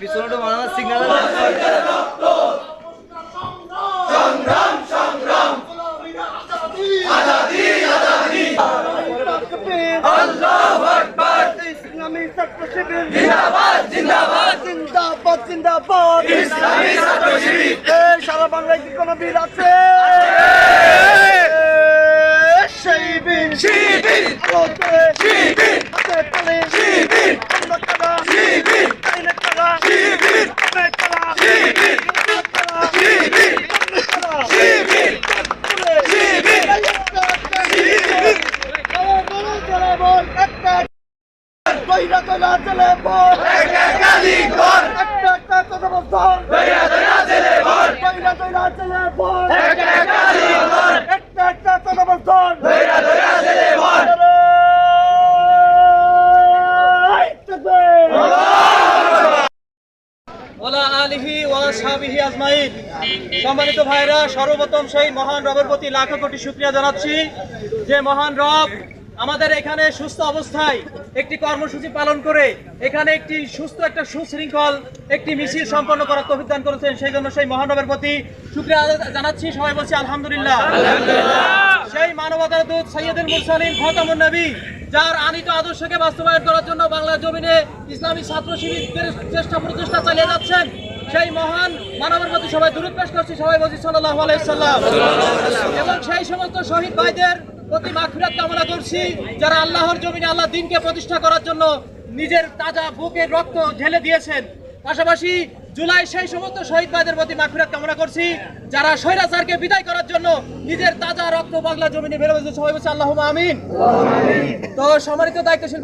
পিছনে বানানোর সিগন্যাল সংগ্রাম সংগ্রাম আজাদি আজাদি আল্লাহু আকবার ইসলামী ছাত্র শিবির জিন্দাবাদ জিন্দাবাদ জিন্দাবাদ জিন্দাবাদ ইসলামী ছাত্র শিবির এই সারা বাংলায় কি কোনো বীর আছে? সেই বীর শিবির আলোতে শিবির হাতে তালে শিবির আমরা কারা শিবির তাইলে কারা শিবির আমরা কারা শিবির আমরা কারা শিবির আমরা কারা শিবির শিবির শিবির কইরা কইরা চলে বল একটা কালীঘর একটা কথা বল দয়া দয়া জেলে ভর কইরা কইরা চলে বল একটা কালীঘর একটা কথা বল দয়া দয়া জেলে ভর ওয়ালা আলিহি ওয়া আসহাবিহি আজমাইন। সম্মানিত ভাইরা, সর্বপ্রথম সেই মহান রবের প্রতি লাখো কোটি শুকরিয়া জানাচ্ছি যে মহান রব আমাদের এখানে সুস্থ অবস্থায় একটি কর্মসূচি পালন করে এখানে একটি সুস্থ একটা সুশৃঙ্খল একটি মিছিল সম্পন্ন করার তৌফিক দান করেছেন। সেই জন্য সেই মহান রবের প্রতি শুকরিয়া জানাচ্ছি। সবাই বলছি আলহামদুলিল্লাহ। সেই মানবতার দূত সাইয়্যিদুল মুরসালিন খাতামুন নবী, যার আনিত আদর্শকে বাস্তবায়ন করার জন্য বাংলা জমিনে ইসলামী ছাত্র শিবিরের চেষ্টা প্রচেষ্টা চালিয়ে যাচ্ছেন, সেই মহান মানবের প্রতি সবাই দুরূদ পেশ করছি। সবাই বলছি সাল্লাল্লাহু আলাইহি ওয়াসাল্লাম। এবং সেই সমস্ত শহীদ ভাইদের প্রতি মাগফিরাত কামনা করছি, যারা আল্লাহর জমিনে আল্লাহ দ্বীনকে প্রতিষ্ঠা করার জন্য নিজের তাজা বুকের রক্ত ঢেলে দিয়েছেন। পাশাপাশি জুলাই সেই সমস্ত শহীদ ভাইদের প্রতি মাগফিরাত কামনা করছি, যারা স্বৈরাচারকে বিদায় করার জন্য নিজের তাজা রক্ত বাংলা জমিনে বের হয়েছে। সবাই বলছি আল্লাহুম্মা আমিন। তো সম্মানিত দায়িত্বশীল